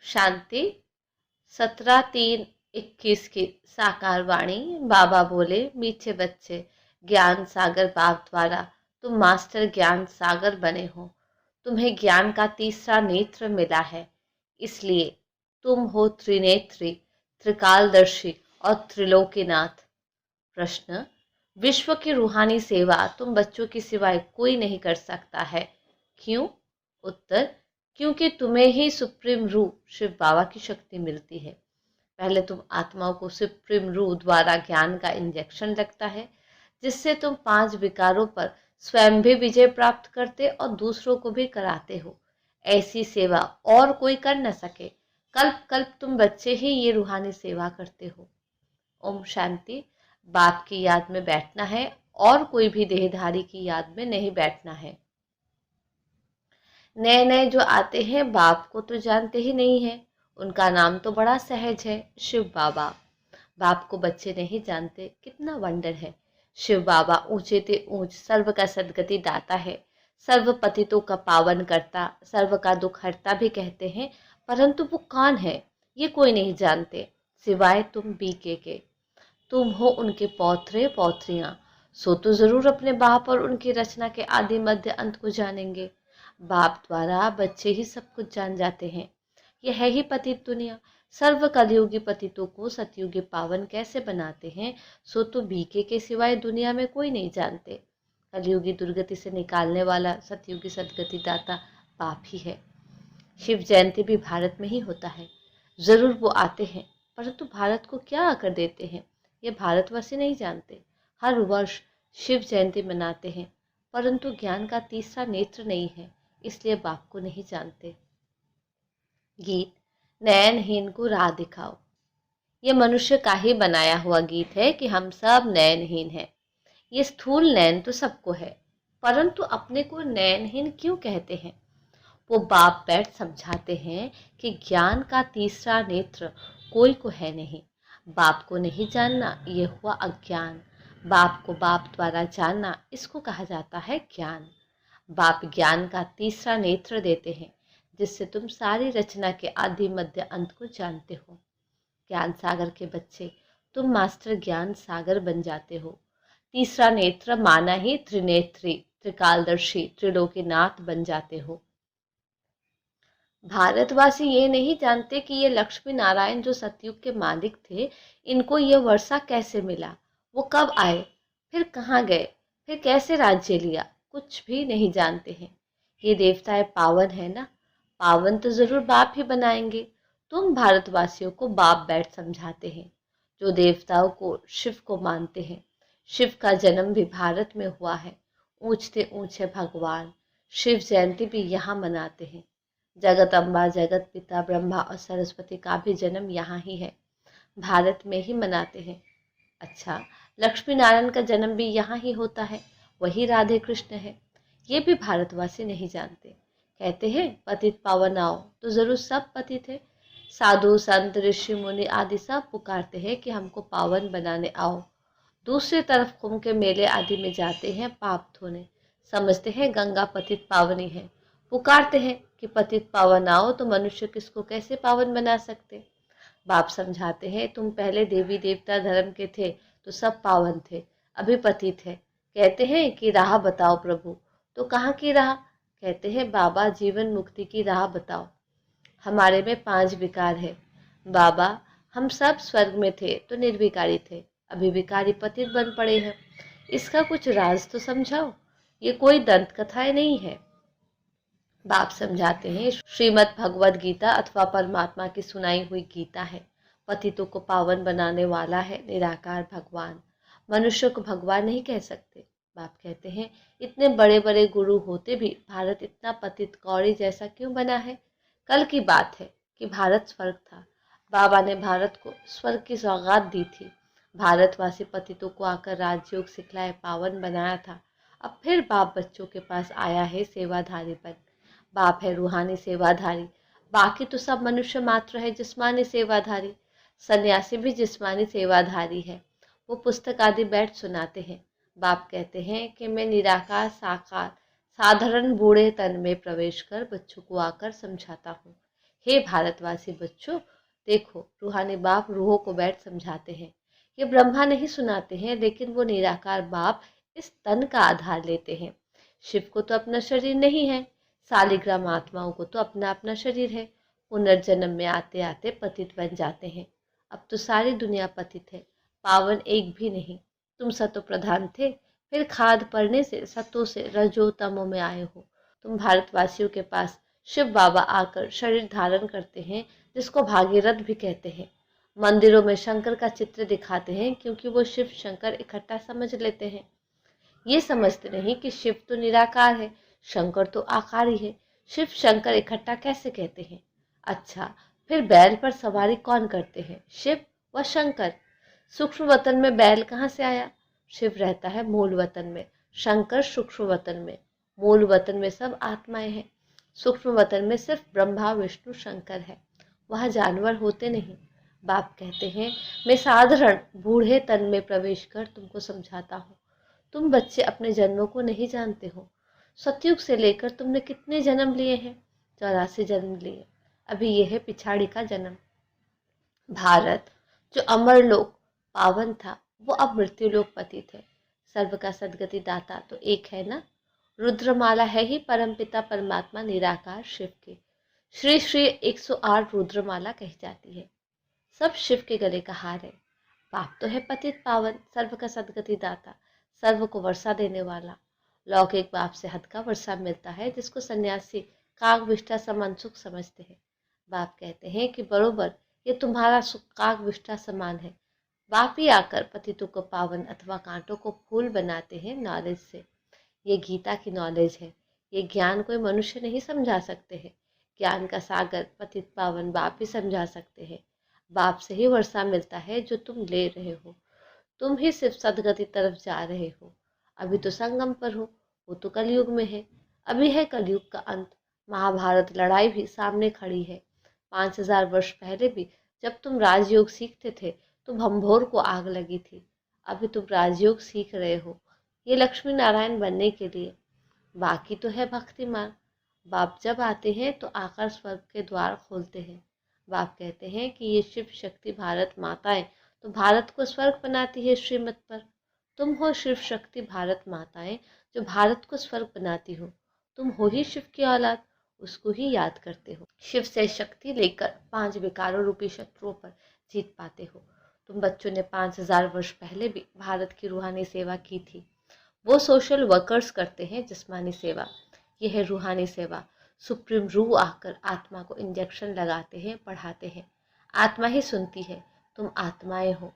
शांति। 17/3/21 की साकार वाणी। बाबा बोले, मीठे बच्चे, ज्ञान सागर बाप द्वारा तुम मास्टर ज्ञान सागर बने हो। तुम्हें ज्ञान का तीसरा नेत्र मिला है, इसलिए तुम हो त्रिनेत्री, त्रिकालदर्शी और त्रिलोकीनाथ। प्रश्न, विश्व की रूहानी सेवा तुम बच्चों की सिवाय कोई नहीं कर सकता है, क्यों? उत्तर, क्योंकि तुम्हें ही सुप्रीम रूह शिव बाबा की शक्ति मिलती है। पहले तुम आत्माओं को सुप्रीम रूह द्वारा ज्ञान का इंजेक्शन लगता है, जिससे तुम 5 विकारों पर स्वयं भी विजय प्राप्त करते और दूसरों को भी कराते हो। ऐसी सेवा और कोई कर न सके। कल्प कल्प तुम बच्चे ही ये रूहानी सेवा करते हो। ओम शांति। बाप की याद में बैठना है और कोई भी देहधारी की याद में नहीं बैठना है। नए नए जो आते हैं बाप को तो जानते ही नहीं है। उनका नाम तो बड़ा सहज है, शिव बाबा। बाप को बच्चे नहीं जानते, कितना वंडर है। शिव बाबा ऊंचे ते ऊंच सर्व का सदगति दाता है, सर्व पतितों का पावन करता, सर्व का दुख हरता भी कहते हैं, परंतु वो कौन है ये कोई नहीं जानते, सिवाय तुम बीके के। तुम हो उनके पौत्रे पौत्रियां, सो तो जरूर अपने बाप और उनकी रचना के आदि मध्य अंत को जानेंगे। बाप द्वारा बच्चे ही सब कुछ जान जाते हैं। यह है ही पतित दुनिया। सर्व कलयुगी पतितों को सतयुगी पावन कैसे बनाते हैं, सो तो बीके के सिवाय दुनिया में कोई नहीं जानते। कलयुगी दुर्गति से निकालने वाला सतयुगी सदगति दाता बाप ही है। शिव जयंती भी भारत में ही होता है। जरूर वो आते हैं, परंतु भारत को क्या आकर देते हैं ये भारतवासी नहीं जानते। हर वर्ष शिव जयंती मनाते हैं, परंतु ज्ञान का तीसरा नेत्र नहीं है, इसलिए बाप को नहीं जानते। गीत। नयनहीन को राह दिखाओ। ये मनुष्य का ही बनाया हुआ गीत है कि हम सब नयनहीन हैं। ये स्थूल नयन तो सबको है, परंतु अपने को नयनहीन क्यों कहते हैं? वो बाप बैठ समझाते हैं कि ज्ञान का तीसरा नेत्र कोई को है नहीं। बाप को नहीं जानना ये हुआ अज्ञान। बाप को बाप द्वारा जानना, इसको कहा जाता है ज्ञान। बाप ज्ञान का तीसरा नेत्र देते हैं, जिससे तुम सारी रचना के आदि मध्य अंत को जानते हो। ज्ञान सागर के बच्चे, तुम मास्टर ज्ञान सागर बन जाते हो। तीसरा नेत्र माना ही त्रिनेत्री, त्रिकालदर्शी, त्रिलोकीनाथ बन जाते हो। भारतवासी ये नहीं जानते कि ये लक्ष्मी नारायण जो सतयुग के मालिक थे, इनको ये वर्षा कैसे मिला, वो कब आए, फिर कहाँ गए, फिर कैसे राज्य लिया, कुछ भी नहीं जानते हैं। ये देवताएं पावन है ना, पावन तो जरूर बाप ही बनाएंगे। तुम भारतवासियों को बाप बैठ समझाते हैं, जो देवताओं को शिव को मानते हैं। शिव का जन्म भी भारत में हुआ है। ऊंचते ऊंचे भगवान शिव जयंती भी यहाँ मनाते हैं। जगत अम्बा, जगत पिता ब्रह्मा और सरस्वती का भी जन्म यहाँ ही है, भारत में ही मनाते हैं। अच्छा, लक्ष्मी नारायण का जन्म भी यहाँ ही होता है, वही राधे कृष्ण है। ये भी भारतवासी नहीं जानते। कहते हैं पतित पावन आओ, तो जरूर सब पतित है। साधु संत ऋषि मुनि आदि सब पुकारते हैं कि हमको पावन बनाने आओ। दूसरी तरफ कुंभ के मेले आदि में जाते हैं पाप धोने, समझते हैं गंगा पतित पावनी है। पुकारते हैं कि पतित पावन आओ, तो मनुष्य किसको कैसे पावन बना सकते। बाप समझाते हैं तुम पहले देवी देवता धर्म के थे तो सब पावन थे, अभी पतित है। कहते हैं कि राह बताओ प्रभु, तो कहाँ की राह? कहते हैं बाबा जीवन मुक्ति की राह बताओ। हमारे में 5 विकार है बाबा। हम सब स्वर्ग में थे तो निर्विकारी थे, अभी विकारी पतित बन पड़े हैं। इसका कुछ राज तो समझाओ, ये कोई दंत कथाएं नहीं है। बाप समझाते हैं श्रीमद् भगवद गीता अथवा परमात्मा की सुनाई हुई गीता है। पतितों को पावन बनाने वाला है निराकार भगवान। मनुष्य को भगवान नहीं कह सकते। बाप कहते हैं इतने बड़े बड़े गुरु होते भी भारत इतना पतित कौड़ी जैसा क्यों बना है? कल की बात है कि भारत स्वर्ग था। बाबा ने भारत को स्वर्ग की सौगात दी थी। भारतवासी पतितों को आकर राजयोग सिखलाए पावन बनाया था। अब फिर बाप बच्चों के पास आया है सेवाधारी बन। बाप है रूहानी सेवाधारी, बाकी तो सब मनुष्य मात्र है जिस्मानी सेवाधारी। सन्यासी भी जिस्मानी सेवाधारी है। वो पुस्तक आदि बैठ सुनाते हैं। बाप कहते हैं कि मैं निराकार साकार साधारण बूढ़े तन में प्रवेश कर बच्चों को आकर समझाता हूँ हे भारतवासी बच्चों, देखो रूहानी बाप रूहों को बैठ समझाते हैं। ये ब्रह्मा नहीं सुनाते हैं, लेकिन वो निराकार बाप इस तन का आधार लेते हैं। शिव को तो अपना शरीर नहीं है, सालिग्राम आत्माओं को तो अपना अपना शरीर है। पुनर्जन्म में आते आते पतित बन जाते हैं। अब तो सारी दुनिया पतित है, पावन एक भी नहीं। तुम सतो प्रधान थे, फिर खाद पड़ने से सतो से रजो तमो में आए हो। तुम भारतवासियों के पास शिव बाबा आकर शरीर धारण करते हैं, जिसको भागीरथ भी कहते हैं। मंदिरों में शंकर का चित्र दिखाते हैं, क्योंकि वो शिव शंकर इकट्ठा समझ लेते हैं। ये समझते नहीं कि शिव तो निराकार है, शंकर तो आकारी है। शिव शंकर इकट्ठा कैसे कहते हैं? अच्छा, फिर बैल पर सवारी कौन करते हैं? शिव व शंकर। सूक्ष्म वतन में बैल कहाँ से आया? शिव रहता है मूल वतन में, शंकर सूक्ष्म वतन में। मूल वतन में सब आत्माएं हैं, सूक्ष्म वतन में सिर्फ ब्रह्मा विष्णु शंकर है। वहाँ जानवर होते नहीं। बाप कहते हैं, मैं साधारण बूढ़े तन में प्रवेश कर तुमको समझाता हूँ। तुम बच्चे अपने जन्मों को नहीं जानते हो। सतयुग से लेकर तुमने कितने जन्म लिए हैं? 84 जन्म लिए। अभी यह है पिछाड़ी का जन्म। भारत जो अमर लोक पावन था, वो अब मृत्यु लोक पतित है। सर्व का सदगति दाता तो एक है ना। रुद्रमाला है ही परमपिता परमात्मा निराकार शिव की। श्री श्री 108 रुद्रमाला कही जाती है। सब शिव के गले का हार है। बाप तो है पतित पावन, सर्व का सदगति दाता, सर्व को वर्षा देने वाला। लौकिक बाप से हद का वर्षा मिलता है, जिसको सन्यासी काग विष्ठा समान सुख समझते हैं। बाप कहते हैं कि बरोबर ये तुम्हारा सुख काग विष्ठा समान है। बाप ही आकर पतितों को पावन अथवा कांटों को फूल बनाते हैं नॉलेज से। ये गीता की नॉलेज है। ये ज्ञान कोई मनुष्य नहीं समझा सकते हैं। ज्ञान का सागर पतित पावन बाप ही समझा सकते हैं। बाप से ही वर्षा मिलता है जो तुम ले रहे हो। तुम ही सिर्फ सदगति तरफ जा रहे हो। अभी तो संगम पर हो, वो तो कलयुग में है। अभी है कलयुग का अंत। महाभारत लड़ाई भी सामने खड़ी है। 5000 वर्ष पहले भी जब तुम राजयोग सीखते थे तो भंभोर को आग लगी थी। अभी तुम राजयोग सीख रहे हो, ये लक्ष्मी नारायण बनने के लिए। बाकी तो है भक्ति मार्ग। बाप जब आते हैं तो आकर स्वर्ग के द्वार खोलते हैं। बाप कहते हैं कि ये शिव शक्ति भारत माताएं तो भारत को स्वर्ग बनाती है श्रीमत पर। तुम हो शिव शक्ति भारत माताएं जो भारत को स्वर्ग बनाती हो। तुम हो ही शिव की औलाद, उसको ही याद करते हो। शिव से शक्ति लेकर 5 विकारों रूपी शत्रुओं पर जीत पाते हो। तुम बच्चों ने 5000 वर्ष पहले भी भारत की रूहानी सेवा की थी। वो सोशल वर्कर्स करते हैं जिस्मानी सेवा, यह है रूहानी सेवा। सुप्रीम रूह आकर आत्मा को इंजेक्शन लगाते हैं, पढ़ाते हैं। आत्मा ही सुनती है। तुम आत्माएं हो।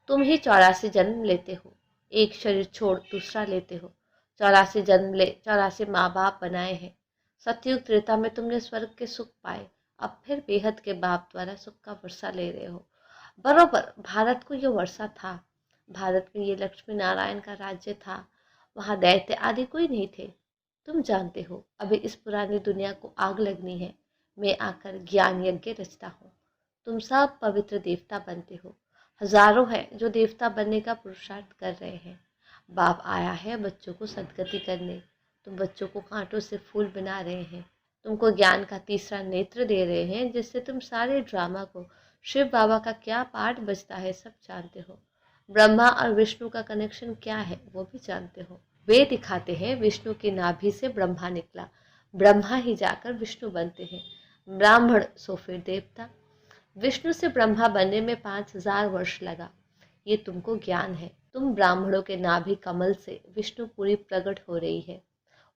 तुम ही 84 जन्म लेते हो, एक शरीर छोड़ दूसरा लेते हो। 84 जन्म ले 84 माँ बाप बनाए हैं। सतयुग त्रेता में तुमने स्वर्ग के सुख पाए, अब फिर बेहद के बाप द्वारा सुख का वर्षा ले रहे हो। बरोबर भारत को ये वर्षा था। भारत में ये लक्ष्मी नारायण का राज्य था। वहाँ दैत्य आदि कोई नहीं थे। तुम जानते हो अभी इस पुरानी दुनिया को आग लगनी है। मैं आकर ज्ञान यज्ञ रचता हूँ। तुम सब पवित्र देवता बनते हो। हजारों हैं जो देवता बनने का पुरुषार्थ कर रहे हैं। बाप आया है बच्चों को सदगति करने। तुम बच्चों को कांटों से फूल बना रहे हैं। तुमको ज्ञान का तीसरा नेत्र दे रहे हैं, जिससे तुम सारे ड्रामा को शिव बाबा का क्या पाठ बजता है सब जानते हो। ब्रह्मा और विष्णु का कनेक्शन क्या है वो भी जानते हो। वे दिखाते हैं विष्णु की नाभि से ब्रह्मा निकला, ब्रह्मा ही जाकर विष्णु बनते हैं। ब्राह्मण सो फिर देवता। विष्णु से ब्रह्मा बनने में 5000 वर्ष लगा। ये तुमको ज्ञान है। तुम ब्राह्मणों के नाभि कमल से विष्णु पूरी प्रकट हो रही है।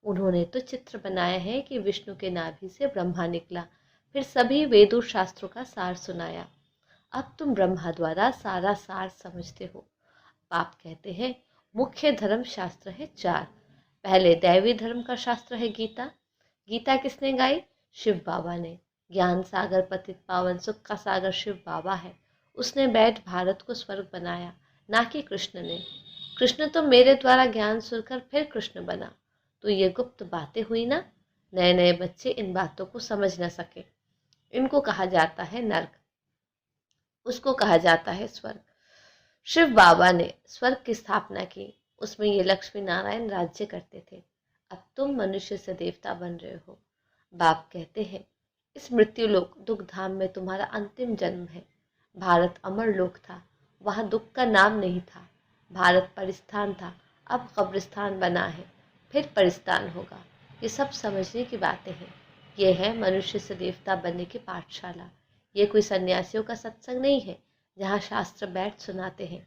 उन्होंने तो चित्र बनाया है कि विष्णु के नाभि से ब्रह्मा निकला, फिर सभी वेदों शास्त्रों का सार सुनाया। अब तुम ब्रह्मा द्वारा सारा सार समझते हो। बाप कहते हैं मुख्य धर्म शास्त्र है 4। पहले दैवी धर्म का शास्त्र है गीता। गीता किसने गाई? शिव बाबा ने। ज्ञान सागर पतित पावन सुख का सागर शिव बाबा है। उसने बैठ भारत को स्वर्ग बनाया, ना कि कृष्ण ने। कृष्ण तो मेरे द्वारा ज्ञान सुनकर फिर कृष्ण बना। तो ये गुप्त बातें हुई ना। नए नए बच्चे इन बातों को समझ न सके। इनको कहा जाता है नर्क, उसको कहा जाता है स्वर्ग। शिव बाबा ने स्वर्ग की स्थापना की, उसमें ये लक्ष्मी नारायण राज्य करते थे। अब तुम मनुष्य से देवता बन रहे हो। बाप कहते हैं इस मृत्यु लोक दुख धाम में तुम्हारा अंतिम जन्म है। भारत अमर लोक था, वहाँ दुख का नाम नहीं था। भारत परिस्थान था, अब कब्रिस्तान बना है, फिर परिस्थान होगा। ये सब समझने की बातें हैं। ये है मनुष्य से देवता बनने की पाठशाला। ये कोई सन्यासियों का सत्संग नहीं है जहाँ शास्त्र बैठ सुनाते हैं।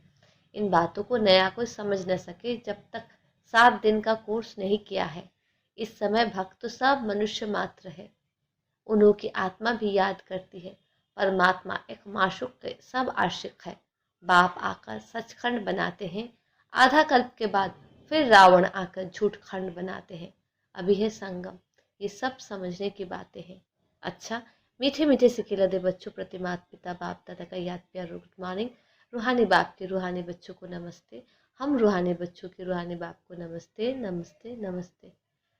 इन बातों को नया कोई समझ न सके जब तक 7 दिन का कोर्स नहीं किया है। इस समय भक्त तो सब मनुष्य मात्र है, उन्हों की आत्मा भी याद करती है। परमात्मा एक माशूक के सब आशिक है। बाप आकर सचखंड बनाते हैं, आधा कल्प के बाद फिर रावण आकर झूठ खंड बनाते हैं। अभी है संगम। ये सब समझने की बातें हैं। अच्छा, मीठे मीठे से खिलते बच्चों प्रति माता पिता बाप दादा का याद प्यार गुड मॉर्निंग। रूहानी बाप के रूहानी बच्चों को नमस्ते। हम रूहानी बच्चों के रूहानी बाप को नमस्ते नमस्ते नमस्ते।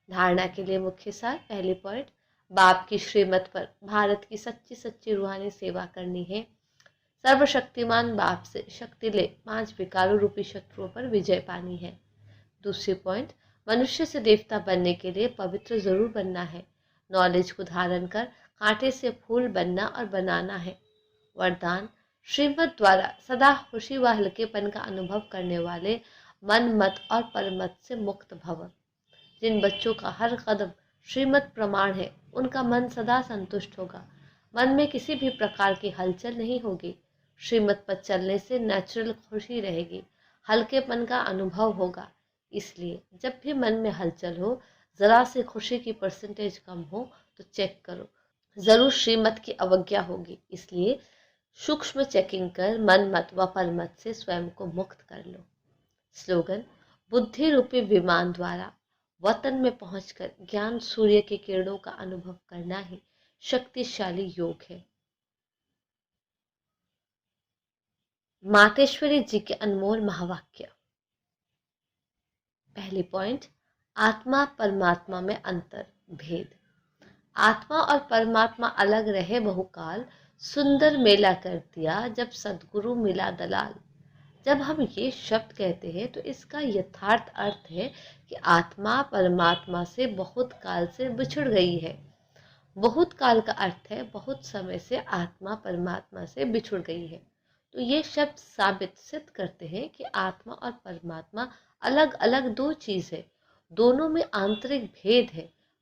धारणा के लिए मुख्य सार। पहले पॉइंट, बाप की श्रीमत पर भारत की सच्ची सच्ची रूहानी सेवा करनी है। सर्वशक्तिमान बाप से शक्ति ले 5 विकारों रूपी शत्रुओं पर विजय पानी है। दूसरी पॉइंट, मनुष्य से देवता बनने के लिए पवित्र जरूर बनना है। नॉलेज को धारण कर कांटे से फूल बनना और बनाना है। वरदान, श्रीमत द्वारा सदा खुशी व हल्केपन का अनुभव करने वाले मन मत और परमत से मुक्त भव। जिन बच्चों का हर कदम श्रीमत प्रमाण है, उनका मन सदा संतुष्ट होगा। मन में किसी भी प्रकार की हलचल नहीं होगी। श्रीमत पर चलने से नेचुरल खुशी रहेगी, हल्केपन का अनुभव होगा। इसलिए जब भी मन में हलचल हो, जरा से खुशी की परसेंटेज कम हो तो चेक करो, जरूर श्रीमत की अवज्ञा होगी। इसलिए सूक्ष्म चेकिंग कर मन मत व परमत से स्वयं को मुक्त कर लो। स्लोगन, बुद्धि रूपी विमान द्वारा वतन में पहुंचकर ज्ञान सूर्य के किरणों का अनुभव करना ही शक्तिशाली योग है। मातेश्वरी जी के अनमोल महावाक्य। पहली पॉइंट, आत्मा परमात्मा में अंतर भेद। आत्मा और परमात्मा अलग रहे बहुकाल, सुंदर मेला कर दिया जब सदगुरु मिला दलाल। जब हम ये शब्द कहते हैं तो इसका यथार्थ अर्थ है कि आत्मा परमात्मा से बहुत काल से बिछुड़ गई है। बहुत काल का अर्थ है बहुत समय से आत्मा परमात्मा से बिछुड़ गई है। तो ये शब्द साबित सिद्ध करते हैं कि आत्मा और परमात्मा अलग अलग दो चीज है। दोनों में आंतरिक भेद है,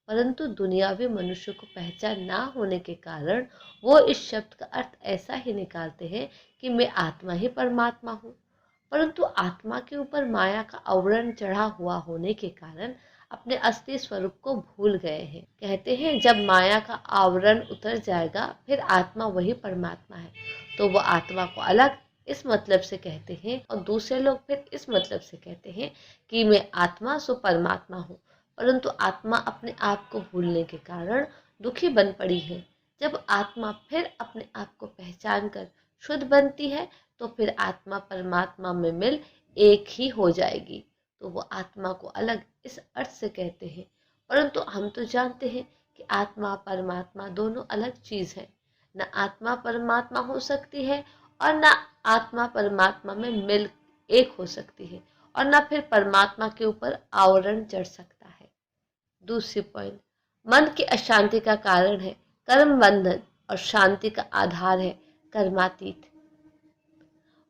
परंतु दुनियावी मनुष्य को पहचान ना होने के कारण वो इस शब्द का अर्थ ऐसा ही निकालते हैं कि मैं आत्मा ही परमात्मा हूँ। परंतु आत्मा के ऊपर माया का आवरण चढ़ा हुआ होने के कारण अपने असली स्वरूप को भूल गए हैं। कहते हैं जब माया का आवरण उतर जाएगा फिर आत्मा वही परमात्मा है। तो वो आत्मा को अलग इस मतलब से कहते हैं और दूसरे लोग फिर इस मतलब से कहते हैं कि मैं आत्मा सो परमात्मा हूँ। परंतु आत्मा अपने आप को भूलने के कारण दुखी बन पड़ी है। जब आत्मा फिर अपने आप को पहचान कर शुद्ध बनती है तो फिर आत्मा परमात्मा में मिल एक ही हो जाएगी। तो वो आत्मा को अलग इस अर्थ से कहते हैं। परंतु हम तो जानते हैं कि आत्मा परमात्मा दोनों अलग चीज है। न आत्मा परमात्मा हो सकती है और न आत्मा परमात्मा में मिल एक हो सकती है, और न फिर परमात्मा के ऊपर आवरण चढ़ सकता है। दूसरी पॉइंट, मन की अशांति का कारण है कर्म बंधन और शांति का आधार है कर्मातीत।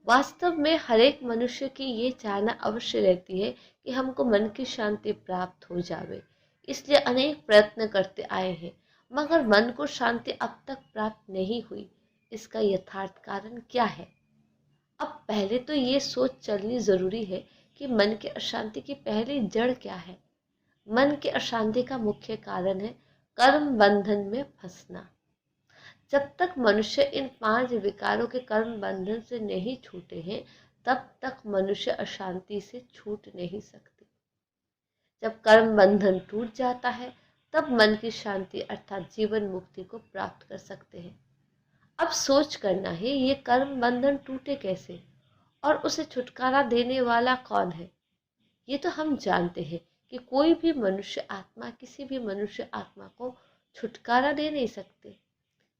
वास्तव में हर एक मनुष्य की ये चाहना अवश्य रहती है कि हमको मन की शांति प्राप्त हो जावे, इसलिए अनेक प्रयत्न करते आए हैं, मगर मन को शांति अब तक प्राप्त नहीं हुई। इसका यथार्थ कारण क्या है? अब पहले तो ये सोच चलनी जरूरी है कि मन की अशांति की पहली जड़ क्या है। मन की अशांति का मुख्य कारण है कर्म बंधन में फंसना। जब तक मनुष्य इन 5 विकारों के कर्म बंधन से नहीं छूटे हैं, तब तक मनुष्य अशांति से छूट नहीं सकते। जब कर्म बंधन टूट जाता है, तब मन की शांति अर्थात जीवन मुक्ति को प्राप्त कर सकते हैं। अब सोच करना है ये कर्म बंधन टूटे कैसे और उसे छुटकारा देने वाला कौन है। ये तो हम जानते हैं कि कोई भी मनुष्य आत्मा किसी भी मनुष्य आत्मा को छुटकारा दे नहीं सकते।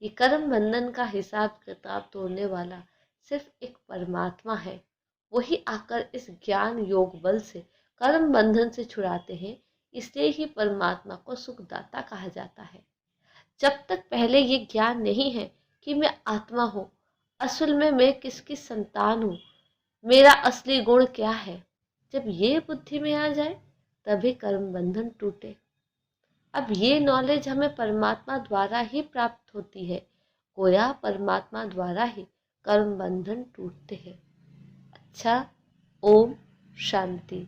ये कर्म बंधन का हिसाब किताब तोड़ने वाला सिर्फ एक परमात्मा है। वही आकर इस ज्ञान योग बल से कर्म बंधन से छुड़ाते हैं। इसलिए ही परमात्मा को सुखदाता कहा जाता है। जब तक पहले ये ज्ञान नहीं है कि मैं आत्मा हूँ, असल में मैं किसकी संतान हूँ, मेरा असली गुण क्या है। जब ये बुद्धि में आ जाए तभी कर्म बंधन टूटे। अब ये नॉलेज हमें परमात्मा द्वारा ही प्राप्त होती है। गोया परमात्मा द्वारा ही कर्म बंधन टूटते हैं। अच्छा, ओम शांति।